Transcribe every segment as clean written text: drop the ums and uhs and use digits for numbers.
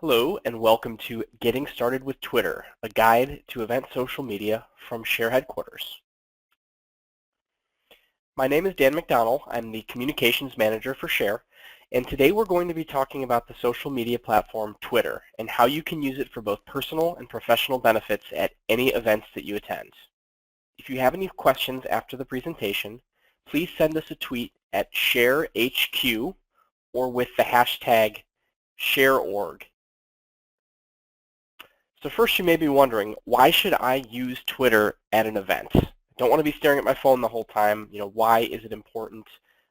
Hello and welcome to Getting Started with Twitter, a guide to event social media from Share headquarters. My name is Dan McDonnell. I'm the Communications Manager for Share, and today we're going to be talking about the social media platform Twitter and how you can use it for both personal and professional benefits at any events that you attend. If you have any questions after the presentation, please send us a tweet at ShareHQ or with the hashtag ShareOrg. So first you may be wondering, why should I use Twitter at an event? I don't want to be staring at my phone the whole time. Why is it important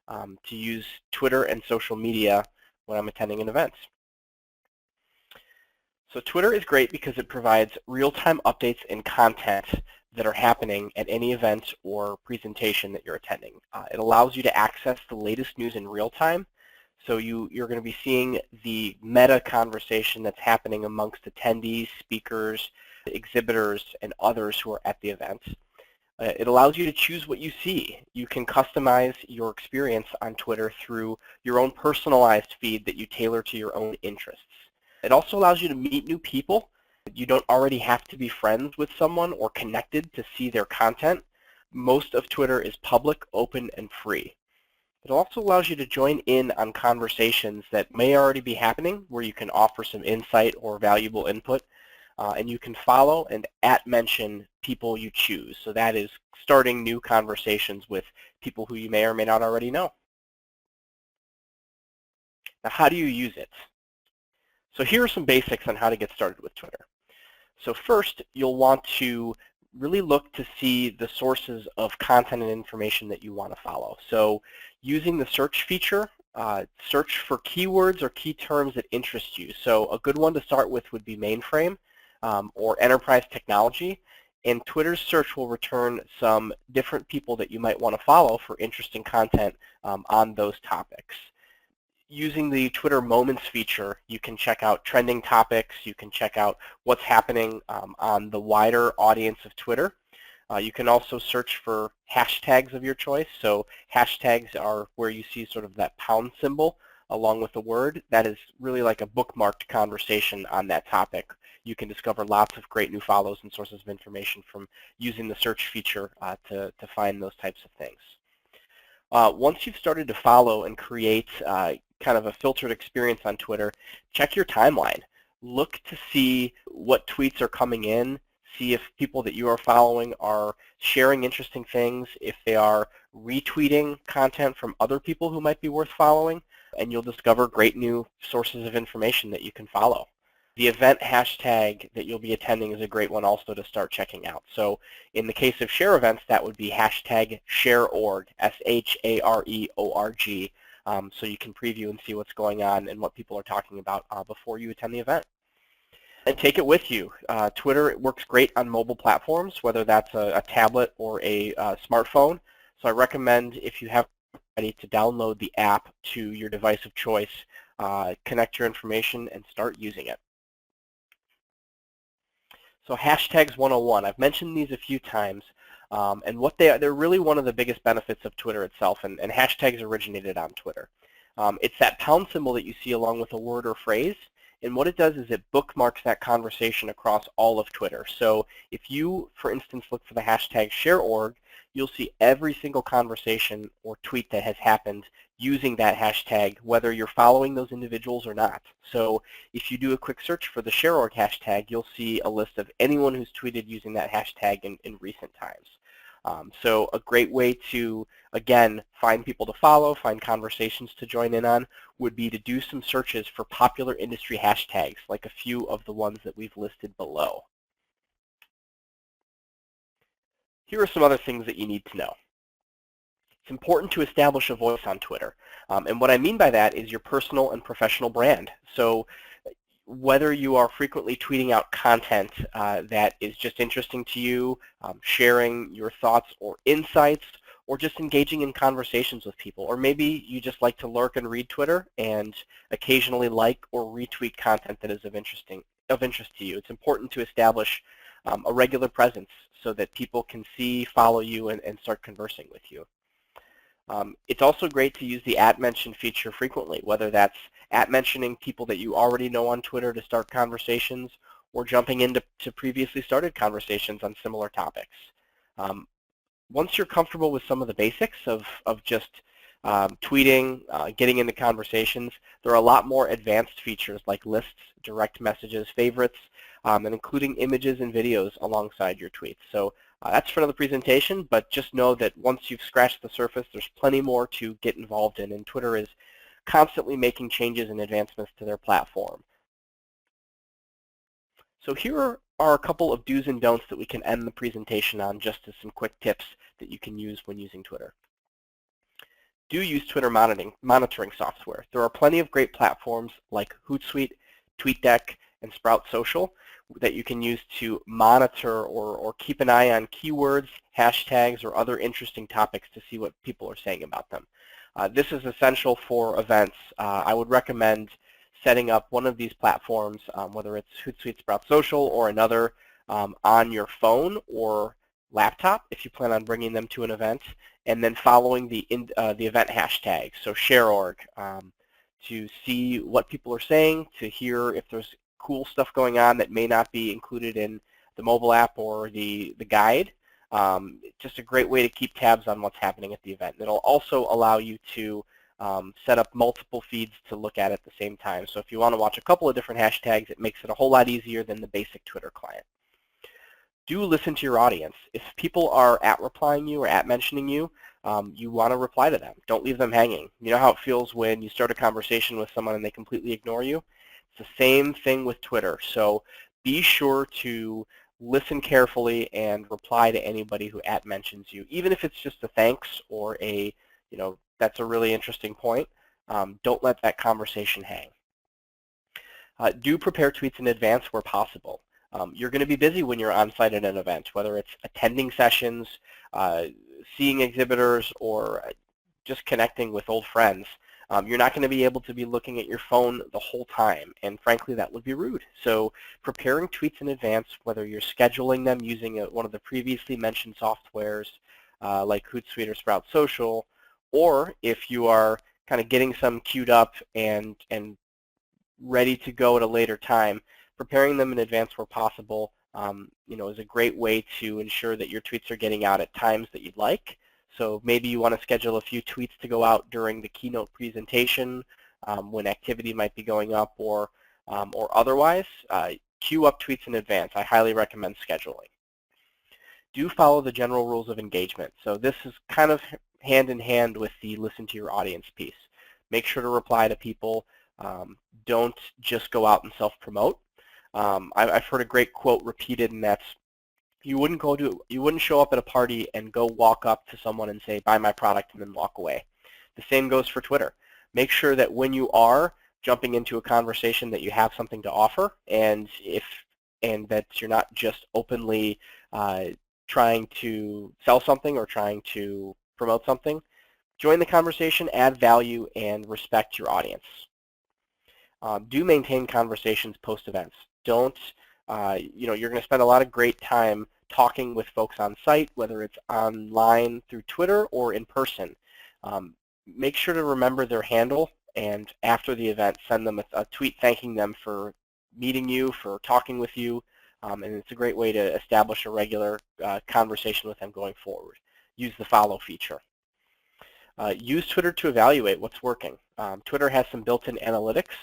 to use Twitter and social media when I'm attending an event? So Twitter is great because it provides real-time updates and content that are happening at any event or presentation that you're attending. It allows you to access the latest news in real time. So you're going to be seeing the meta conversation that's happening amongst attendees, speakers, exhibitors, and others who are at the event. It allows you to choose what you see. You can customize your experience on Twitter through your own personalized feed that you tailor to your own interests. It also allows you to meet new people. You don't already have to be friends with someone or connected to see their content. Most of Twitter is public, open, and free. It also allows you to join in on conversations that may already be happening where you can offer some insight or valuable input. And you can follow and @mention people you choose. So that is starting new conversations with people who you may or may not already know. Now, how do you use it? So here are some basics on how to get started with Twitter. So first, you'll want to really look to see the sources of content and information that you want to follow. So using the search feature, search for keywords or key terms that interest you. So a good one to start with would be mainframe or enterprise technology. And Twitter's search will return some different people that you might want to follow for interesting content on those topics. Using the Twitter Moments feature, you can check out trending topics. You can check out what's happening on the wider audience of Twitter. You can also search for hashtags of your choice. So hashtags are where you see sort of that pound symbol along with the word. That is really like a bookmarked conversation on that topic. You can discover lots of great new follows and sources of information from using the search feature to find those types of things. Once you've started to follow and create kind of a filtered experience on Twitter, check your timeline. Look to see what tweets are coming in, see if people that you are following are sharing interesting things, if they are retweeting content from other people who might be worth following, and you'll discover great new sources of information that you can follow. The event hashtag that you'll be attending is a great one also to start checking out. So in the case of Share events, that would be hashtag ShareOrg, ShareOrg. So you can preview and see what's going on and what people are talking about before you attend the event. And take it with you. Twitter works great on mobile platforms, whether that's a tablet or a smartphone. So I recommend, if you have ready, to download the app to your device of choice, connect your information, and start using it. So hashtags 101, I've mentioned these a few times, and what they're really one of the biggest benefits of Twitter itself, and hashtags originated on Twitter. It's that pound symbol that you see along with a word or phrase, and what it does is it bookmarks that conversation across all of Twitter. So if you, for instance, look for the hashtag ShareOrg, you'll see every single conversation or tweet that has happened using that hashtag, whether you're following those individuals or not. So if you do a quick search for the ShareOrg hashtag, you'll see a list of anyone who's tweeted using that hashtag in recent times. So a great way to, again, find people to follow, find conversations to join in on, would be to do some searches for popular industry hashtags, like a few of the ones that we've listed below. Here are some other things that you need to know. It's important to establish a voice on Twitter. And what I mean by that is your personal and professional brand. So whether you are frequently tweeting out content that is just interesting to you, sharing your thoughts or insights, or just engaging in conversations with people, or maybe you just like to lurk and read Twitter and occasionally like or retweet content that is of interest to you. It's important to establish a regular presence so that people can see, follow you, and start conversing with you. It's also great to use the @mention feature frequently, whether that's mentioning people that you already know on Twitter to start conversations, or jumping into previously started conversations on similar topics. Once you're comfortable with some of the basics of just tweeting, getting into conversations, there are a lot more advanced features like lists, direct messages, favorites, and including images and videos alongside your tweets. So that's for another presentation, but just know that once you've scratched the surface, there's plenty more to get involved in, and Twitter is constantly making changes and advancements to their platform. So here are a couple of do's and don'ts that we can end the presentation on, just as some quick tips that you can use when using Twitter. Do use Twitter monitoring software. There are plenty of great platforms like Hootsuite, TweetDeck, and Sprout Social that you can use to monitor or keep an eye on keywords, hashtags, or other interesting topics to see what people are saying about them. This is essential for events. I would recommend setting up one of these platforms, whether it's Hootsuite, Sprout Social, or another, on your phone or laptop if you plan on bringing them to an event, and then following the event hashtag, so ShareOrg, to see what people are saying, to hear if there's cool stuff going on that may not be included in the mobile app or the guide. Just a great way to keep tabs on what's happening at the event. It'll also allow you to set up multiple feeds to look at the same time. So if you want to watch a couple of different hashtags, it makes it a whole lot easier than the basic Twitter client. Do listen to your audience. If people are replying you or mentioning you, you want to reply to them. Don't leave them hanging. You know how it feels when you start a conversation with someone and they completely ignore you? It's the same thing with Twitter. So be sure to listen carefully and reply to anybody who mentions you, even if it's just a thanks or a, that's a really interesting point. Don't let that conversation hang. Do prepare tweets in advance where possible. You're going to be busy when you're on site at an event, whether it's attending sessions, seeing exhibitors, or just connecting with old friends. You're not going to be able to be looking at your phone the whole time, and frankly, that would be rude. So preparing tweets in advance, whether you're scheduling them using one of the previously mentioned softwares like Hootsuite or Sprout Social, or if you are kind of getting some queued up and ready to go at a later time, preparing them in advance where possible, is a great way to ensure that your tweets are getting out at times that you'd like. So maybe you want to schedule a few tweets to go out during the keynote presentation when activity might be going up, or otherwise. Queue up tweets in advance. I highly recommend scheduling. Do follow the general rules of engagement. So this is kind of hand in hand with the listen to your audience piece. Make sure to reply to people. Don't just go out and self-promote. I've heard a great quote repeated, and that's, you wouldn't show up at a party and go walk up to someone and say, buy my product, and then walk away. The same goes for Twitter. Make sure that when you are jumping into a conversation that you have something to offer, and that you're not just openly trying to sell something or trying to promote something. Join the conversation, add value, and respect your audience. Do maintain conversations post-events. Don't, you're going to spend a lot of great time talking with folks on site, whether it's online through Twitter or in person. Make sure to remember their handle, and after the event, send them a tweet thanking them for meeting you, for talking with you, and it's a great way to establish a regular conversation with them going forward. Use the follow feature. Use Twitter to evaluate what's working. Twitter has some built-in analytics.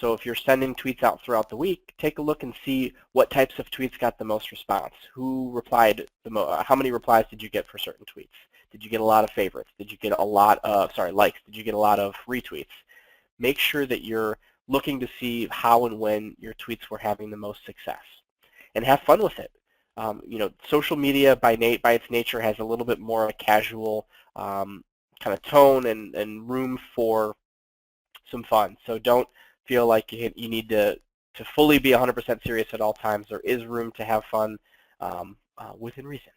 So if you're sending tweets out throughout the week, take a look and see what types of tweets got the most response. Who replied the most? How many replies did you get for certain tweets? Did you get a lot of favorites? Did you get a lot of, likes? Did you get a lot of retweets? Make sure that you're looking to see how and when your tweets were having the most success. And have fun with it. Social media by its nature has a little bit more of a casual kind of tone and room for some fun. So don't feel like you need to fully be 100% serious at all times. There is room to have fun within reason.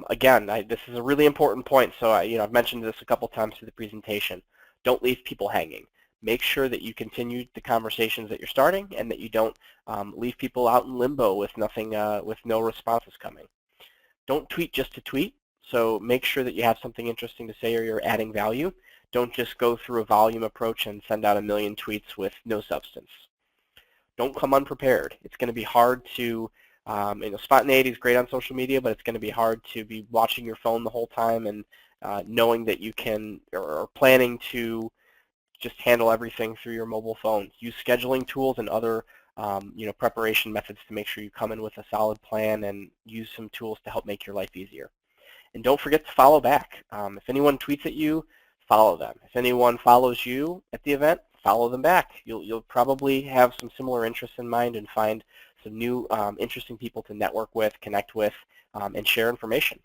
Again, this is a really important point, so I've mentioned this a couple times through the presentation. Don't leave people hanging. Make sure that you continue the conversations that you're starting, and that you don't leave people out in limbo with nothing, with no responses coming. Don't tweet just to tweet. So make sure that you have something interesting to say or you're adding value. Don't just go through a volume approach and send out 1 million tweets with no substance. Don't come unprepared. It's going to be hard to, spontaneity is great on social media, but it's going to be hard to be watching your phone the whole time and knowing that you can, or planning to just handle everything through your mobile phone. Use scheduling tools and other preparation methods to make sure you come in with a solid plan, and use some tools to help make your life easier. And don't forget to follow back. If anyone tweets at you, follow them. If anyone follows you at the event, follow them back. You'll probably have some similar interests in mind and find some new interesting people to network with, connect with, and share information.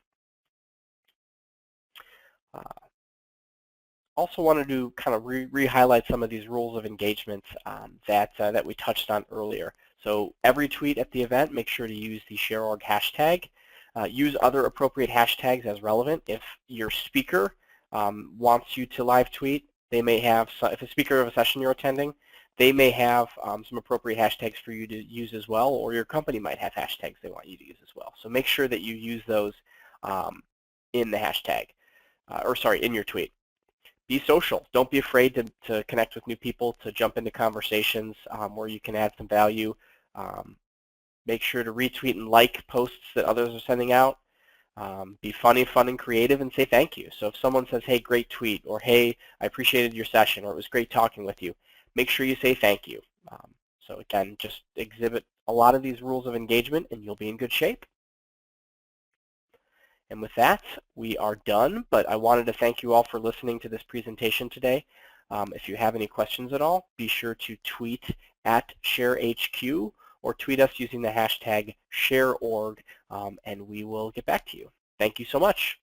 Also wanted to kind of re-highlight some of these rules of engagement that we touched on earlier. So every tweet at the event, make sure to use the ShareOrg hashtag. Use other appropriate hashtags as relevant. If your speaker wants you to live tweet, they may have, if a speaker of a session you're attending, they may have some appropriate hashtags for you to use as well, or your company might have hashtags they want you to use as well. So make sure that you use those in the hashtag, in your tweet. Be social. Don't be afraid to connect with new people, to jump into conversations where you can add some value. Make sure to retweet and like posts that others are sending out. Be funny, fun, and creative, and say thank you. So if someone says, hey, great tweet, or hey, I appreciated your session, or it was great talking with you, make sure you say thank you. So again, just exhibit a lot of these rules of engagement, and you'll be in good shape. And with that, we are done, but I wanted to thank you all for listening to this presentation today. If you have any questions at all, be sure to tweet at ShareHQ or tweet us using the hashtag ShareOrg, and we will get back to you. Thank you so much.